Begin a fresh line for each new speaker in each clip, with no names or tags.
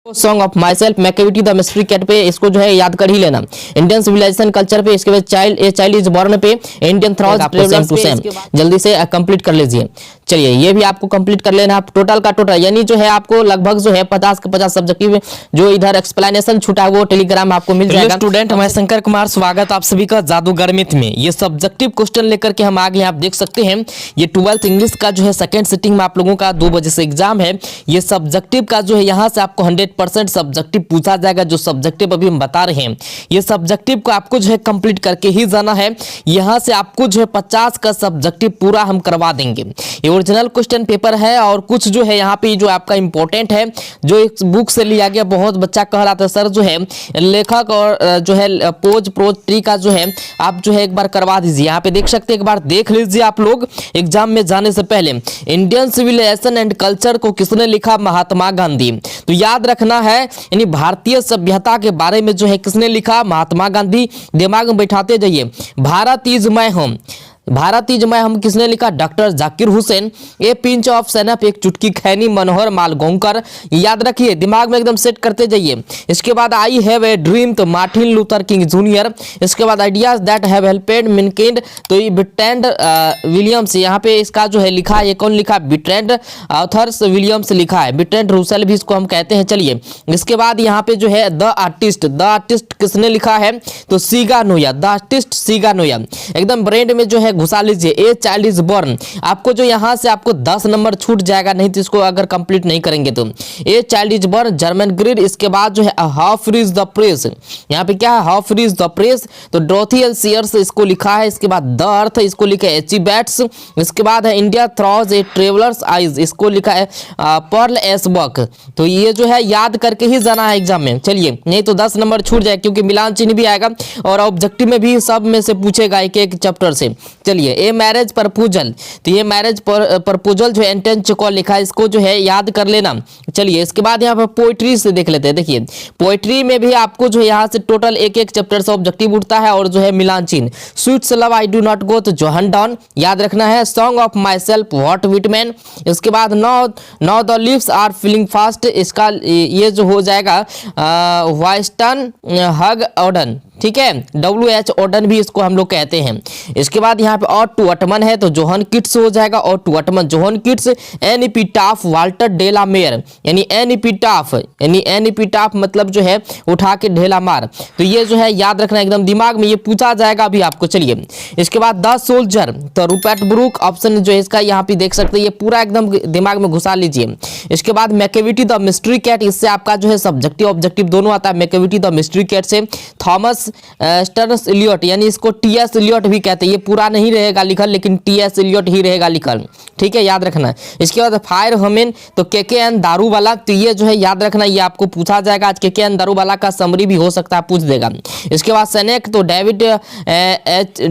Song of myself, Macavity the mystery cat पे इसको जो है याद कर ही लेना। इंडियन सिविलाइजेशन कल्चर पे, इसके बाद चाइल्ड इज बॉर्न पे, इंडियन थ्रॉज ट्रेवलर्स टू सेम, जल्दी से कंप्लीट कर लीजिए। चलिए ये भी आपको कंप्लीट कर लेना। आप टोटल का टोटल यानी जो है आपको लगभग जो है 50 के 50 सब्जेक्टिव जो इधर एक्सप्लेनेशन छूटा वो टेलीग्राम आपको मिल जाएगा।
स्टूडेंट, मैं शंकर कुमार, स्वागत आप सभी का जादूगर मिथ में। ये सब्जेक्टिव क्वेश्चन लेकर के हम आगे आप देख सकते हैं। ये 12th इंग्लिश का जो है सेकंड सिटिंग में आप लोगों का 2 बजे से एग्जाम है। ये सब्जेक्टिव का जो है यहाँ से आपको 100% सब्जेक्टिव पूछा जाएगा। जो सब्जेक्टिव अभी हम बता रहे हैं ये सब्जेक्टिव को आपको जो है कंप्लीट करके ही जाना है। यहाँ से आपको जो है 50 का सब्जेक्टिव पूरा हम करवा देंगे। ये ओरिजिनल क्वेश्चन पेपर है और कुछ जो है यहाँ पे जो आपका इंपॉर्टेंट है जो एक बुक से लिया गया। बहुत बच्चा कह रहा था सर जो है लेखक और जो है पोज प्रोज ट्री का जो है आप जो है एक बार करवा दीजिए। यहाँ पे देख सकते हैं, एक बार देख लीजिए आप लोग एग्जाम में जाने से पहले। इंडियन सिविलाइजेशन एंड कल्चर को किसने लिखा? महात्मा गांधी। तो याद रखना है यानी भारतीय सभ्यता के बारे में जो है किसने लिखा? महात्मा गांधी। दिमाग में बैठाते जाइए। Bharat is my home, Bharat is my home किसने लिखा? Doctor Zakir Hussain. A pinch of snuff, एक चुटकी खैनी, मनोहर मालगोंकर। याद रखिए, दिमाग में एकदम सेट करते जाइए। इसके बाद आई हैव ए ड्रीम, तो मार्टिन लूथर किंग जूनियर। इसके बाद आइडियाज दैट हैव हेल्पेड मैनकाइंड, तो ये बिट्रेंड विलियम्स। यहाँ पे इसका जो है लिखा है, ये कौन लिखा? बिट्रेंड ऑथर्स विलियम्स लिखा है। बिट्रेंड रूसेल भी इसको हम कहते हैं। चलिए इसके बाद यहाँ पे जो है द आर्टिस्ट, द आर्टिस्ट किसने लिखा है? तो सीगा नोया, द आर्टिस्ट सीगा नोया। एकदम ब्रेन में जो है घुसा लीजिए। ए चाइल्ड इज बॉर्न, आपको जो यहां से आपको 10 नंबर छूट जाएगा नहीं तो इसको अगर कंप्लीट नहीं करेंगे तो। A child is born, German greed. इसके बाद जो है how free is the press, यहाँ पे क्या है? How free is the press, तो डोरथी एल सीयर्स इसको लिखा है। इसके बाद द अर्थ इसको लिखा है एच बैट्स। इसके बाद है इंडिया थ्रॉज ए ट्रेवलर्स आइज, इसको लिखा है पर्ल एस बक। तो ये जो है याद करके ही जाना है एग्जाम में। चलिए नहीं तो 10 नंबर छूट जाए क्योंकि मिलान चिन्ह भी आएगा और ऑब्जेक्टिव में भी सब में से पूछेगा एक एक चैप्टर से। चलिए ए मैरिज प्रपोजल, तो ये मैरिज प्रपोजल जो एंटन चेखोव लिखा है, इसको जो है याद कर लेना। चलिए इसके बाद यहाँ पर पोइट्री से देख लेते हैं। देखिए पोइट्री में भी आपको जो यहाँ से टोटल एक एक चैप्टर से ऑब्जेक्टिव उठता है और जो है मिलान चिन्ह। Sweets love I do not go, तो जोहन डॉन याद रखना है। Song of myself Walt Whitman. इसके बाद now the lips are feeling fast, इसका ये जो हो जाएगा वाइस्टन हग ऑर्डन, ठीक है। WH ऑर्डन भी इसको हम लोग कहते हैं। इसके बाद यहाँ पे और टू अटमन है तो जोहन किट्स हो जाएगा। और to autumn John Keats. An epitaph Walter de la Mare, यानी एन एपिटाफ मतलब जो है उठा के ढेला मार। तो ये जो है याद रखना एकदम दिमाग में, ये पूछा जाएगा अभी आपको। चलिए इसके बाद द सोल्जर, तो रूपर्ट ब्रूक ऑप्शन जो है इसका यहाँ पे देख सकते हैं। ये पूरा एकदम दिमाग में घुसा लीजिए। इसके बाद मैकेविटी द मिस्ट्री कैट, इससे आपका जो है सब्जेक्टिव ऑब्जेक्टिव दोनों आता है। मैकेविटी द मिस्ट्री कैट से थॉमस स्टर्नस इलियट, यानी इसको TS इलियट भी कहते हैं। ये पूरा नहीं रहेगा लिखल लेकिन TS इलियट ही रहेगा लिखल, ठीक है, याद रखना। इसके बाद फायर हमेन, तो KKN दारूवाला, तो ये जो है याद रखना, ये आपको पूछा जाएगा। आज KKN दारूवाला का समरी भी हो सकता है, पूछ देगा। इसके बाद सेनेक, तो डेविड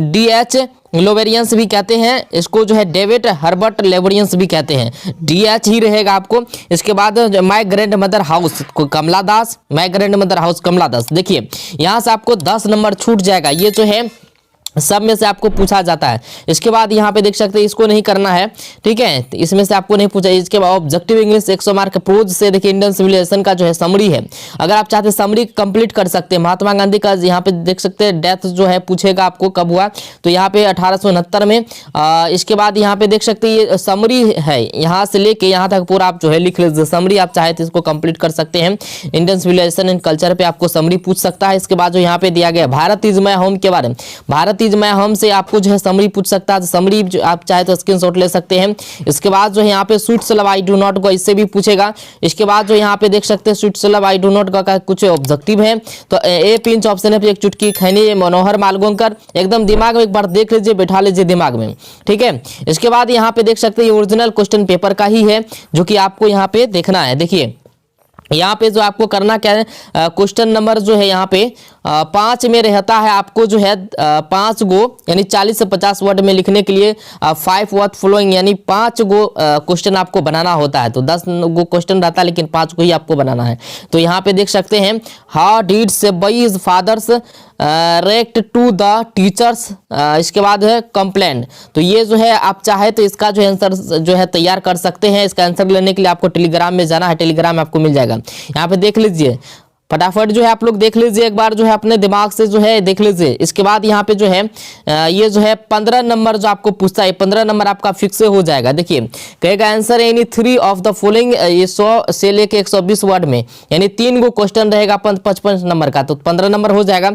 DH लोवेरियंस भी कहते हैं इसको, जो है डेविड हर्बर्ट लेवरियंस भी कहते हैं। DH ही रहेगा आपको। इसके बाद my grandmother house Kamala Das, my grandmother house Kamala Das. देखिए यहाँ से आपको 10 नंबर छूट जाएगा। ये जो है सब में से आपको पूछा जाता है। इसके बाद यहाँ पे देख सकते हैं, इसको नहीं करना है, ठीक है, तो इसमें से आपको नहीं पूछा। इसके बाद ऑब्जेक्टिव इंग्लिश 100 मार्क। प्रोज से देखिए इंडियन सिविलाइजेशन का जो है समरी है। अगर आप चाहते हैं समरी कंप्लीट कर सकते हैं। महात्मा गांधी का यहाँ पे देख सकते हैं डेथ जो है पूछेगा आपको कब हुआ, तो यहाँ पे 1869 में। इसके बाद यहाँ पे देख सकते हैं ये समरी है, यहाँ से लेके यहाँ तक पूरा आप जो है लिख लीजिए समरी। आप चाहे तो इसको कंप्लीट कर सकते हैं। इंडियन सिविलाइजेशन एंड कल्चर पे आपको समरी पूछ सकता है। इसके बाद जो यहाँ पे दिया गया भारत इज माय होम के बारे में, भारत इज माय होम से आपको जो है समरी पूछ सकता है। समरी आप चाहे तो स्क्रीनशॉट ले सकते हैं। इसके बाद जो है यहाँ पे sweets love I do not गो, इससे भी पूछेगा। इसके बाद जो यहाँ पे देख सकते हैं sweets love I do not गो का कुछ ऑब्जेक्टिव है। तो ए पिंच ऑप्शन है, एक चुटकी खैनी, मनोहर मालगोंकर। एकदम दिमाग में एक बार देख लीजिए, बैठा लीजिए दिमाग में, ठीक है। इसके बाद यहाँ पे देख सकते हैं ओरिजिनल क्वेश्चन पेपर का ही है जो कि आपको यहाँ पे देखना है। देखिए यहाँ पे जो आपको करना क्या है, क्वेश्चन नंबर जो है यहाँ पे 5 में रहता है। आपको जो है 5 गो यानी 40 से 50 वर्ड में लिखने के लिए 5 वर्ड फ्लोइंग यानी 5 गो क्वेश्चन आपको बनाना होता है। तो 10 गो क्वेश्चन रहता है लेकिन 5 को ही आपको बनाना है। तो यहाँ पे देख सकते हैं how did Sebei is father's
react to the teachers, इसके बाद है कंप्लेंट। तो ये जो है आप चाहे तो इसका जो आंसर जो है तैयार कर सकते हैं। इसका आंसर लेने के लिए आपको टेलीग्राम में जाना है, टेलीग्राम में आपको मिल जाएगा। यहाँ पे देख लीजिए, फटाफट जो है आप लोग देख लीजिए, एक बार जो है अपने दिमाग से जो है देख लीजिए। इसके बाद यहाँ पे जो है ये जो है 15 नंबर जो आपको पूछता है, 15 नंबर आपका फिक्स हो जाएगा। देखिए कहेगा answer any 3 of the following, ये 100 से लेके 120 वर्ड में, यानी 3 गो क्वेश्चन रहेगा 55 नंबर का, तो 15 नंबर हो जाएगा।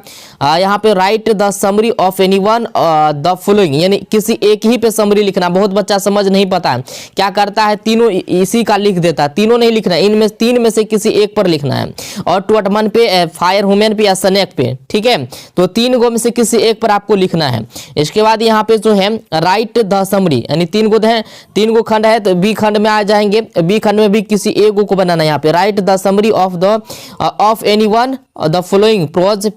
यहाँ पे write the summary of any one the following, यानी किसी एक ही पे समरी लिखना। बहुत बच्चा समझ नहीं पाता है, क्या करता है तीनों इसी का लिख देता है, तीनों नहीं लिखना, इनमें 3 में से किसी एक पर लिखना है। और मन पे, फायर वुमेन पे या स्नेक पे, ठीक है, तो 3 गो में से किसी एक पर आपको लिखना है। इसके बाद यहाँ पे जो है राइट द समरी, यानी 3 गो है, 3 गो खंड है तो बी खंड में आ जाएंगे, बी खंड में भी किसी एक गो को बनाना है। यहाँ पे write the summary of any one the following prose,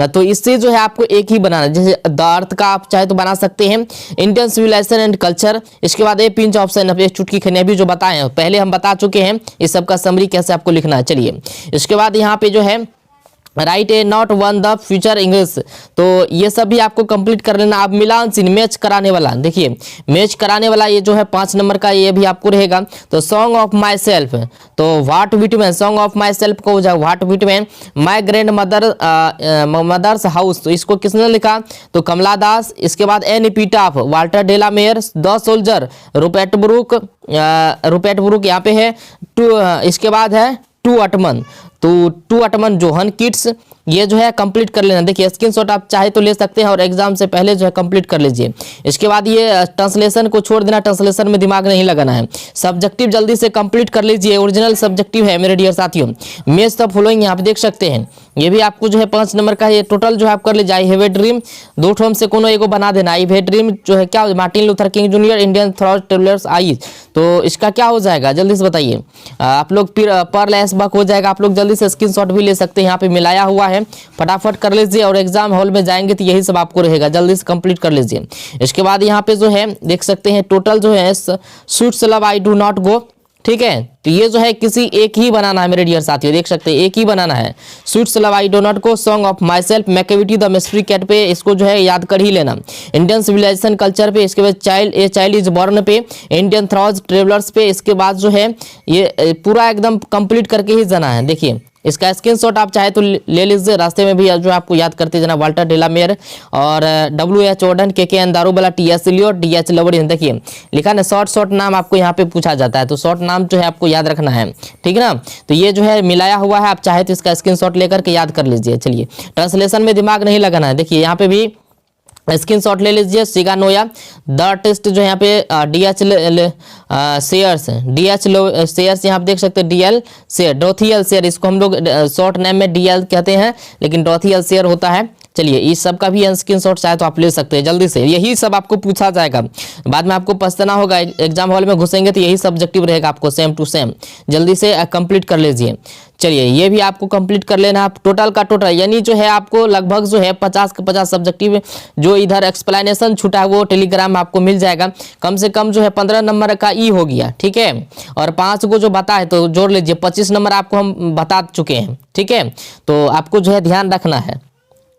तो इससे जो है आपको एक ही बनाना है। जैसे द अर्थ का आप चाहे तो बना सकते हैं, इंडियन सिविलाइजेशन एंड कल्चर। इसके बाद ये पिंच ऑप्शन है, चुटकी खने भी जो बताए हैं पहले हम बता चुके हैं, इस सब का समरी कैसे आपको लिखना है। चलिए इसके बाद यहाँ पे जो है right A not one the future English, तो ये सब भी आपको कंप्लीट कर लेना। आप मिलान सीन मैच कराने वाला, देखिए मैच कराने वाला ये जो है 5 नंबर का, ये भी आपको रहेगा। तो सॉन्ग ऑफ माई सेल्फ, तो Walt Whitman, song of myself को हो जाए Walt Whitman. My grandmother's house, तो इसको किसने लिखा, तो कमला दास। इसके बाद an epitaph Walter de la Mare, the soldier Rupert Brooke, यहाँ पे है इसके बाद है टू अटमन, तो टू अटमन जोहन किट्स, ये जो है कंप्लीट कर लेना। देखिए स्क्रीनशॉट आप चाहे तो ले सकते हैं और एग्जाम से पहले जो है कंप्लीट कर लीजिए। इसके बाद ये ट्रांसलेशन को छोड़ देना, ट्रांसलेशन में दिमाग नहीं लगाना है। सब्जेक्टिव जल्दी से कंप्लीट कर लीजिए, ओरिजिनल सब्जेक्टिव है मेरे डियर साथियों। मैच द फॉलोइंग यहाँ पे देख सकते हैं, ये भी आपको जो है 5 नंबर का, ये टोटल जो है आप कर लीजिए। आई हैव ए ड्रीम, 2 ठोम से कोनो एगो बना देना। आई हैव ए ड्रीम जो है क्या, Martin Luther King Junior, Indian thought travellers I, तो इसका क्या हो जाएगा जल्दी से बताइए आप लोग। पर लैस बक हो जाएगा, आप लोग जल्दी से स्क्रीनशॉट भी ले सकते हैं, यहाँ पे मिलाया हुआ है, फटाफट कर लीजिए। और एग्जाम हॉल में जाएंगे तो यही सब आपको रहेगा, जल्दी से कंप्लीट कर लीजिए। इसके बाद यहाँ पे जो है देख सकते हैं टोटल जो है shoots love I do not गो, ठीक है, तो ये जो है किसी एक ही बनाना है मेरे डियर साथियों, देख सकते हैं एक ही बनाना है। Sweets love I do not को, song of myself, Macavity the mystery cat पे, इसको जो है याद कर ही लेना। इंडियन सिविलाइजेशन कल्चर पे, इसके बाद चाइल्ड इज बॉर्न पे, इंडियन थॉट्स ट्रेवलर्स पे, इसके बाद जो है ये पूरा एकदम कंप्लीट करके ही जाना है। देखिए इसका स्क्रीनशॉट आप चाहे तो ले लीजिए, रास्ते में भी जो आपको याद करते जाना। वाल्टर डेलामेयर और W.H. Auden, KK Daruwalla, T.S. Eliot, D.H. Lawrence, देखिए लिखा ना, शॉर्ट नाम आपको यहाँ पे पूछा जाता है, तो शॉर्ट नाम जो है आपको याद रखना है, ठीक है ना। तो ये जो है मिलाया हुआ है, आप चाहे तो इसका स्क्रीनशॉट लेकर के याद कर लीजिए। चलिए ट्रांसलेशन में दिमाग नहीं लगाना है, देखिए यहाँ पे भी स्क्रीनशॉट ले लीजिए। सिगानोया द आर्टिस्ट जो यहाँ पे DH शेयर्स, DH शेयर्स यहाँ पे देख सकते हैं, DL शेयर, डोथियल शेयर, इसको हम लोग शॉर्ट नेम में DL कहते हैं, लेकिन डोथियल शेयर होता है। चलिए इस सब का भी स्क्रीनशॉट चाहे तो आप ले सकते हैं जल्दी से, यही सब आपको पूछा जाएगा, बाद में आपको पछताना होगा। एग्जाम हॉल में घुसेंगे तो यही सब्जेक्टिव रहेगा आपको सेम टू सेम, जल्दी से कंप्लीट कर लीजिए। चलिए ये भी आपको कंप्लीट कर लेना है टोटल का टोटल, यानी जो है आपको लगभग जो है 50 के 50 सब्जेक्टिव जो इधर एक्सप्लेनेशन छूटा है वो टेलीग्राम में आपको मिल जाएगा। कम से कम जो है 15 नंबर का ई हो गया, ठीक है, और 5 को जो बता है तो जोड़ लीजिए, 25 नंबर आपको हम बता चुके हैं, ठीक है। तो आपको जो है ध्यान रखना है,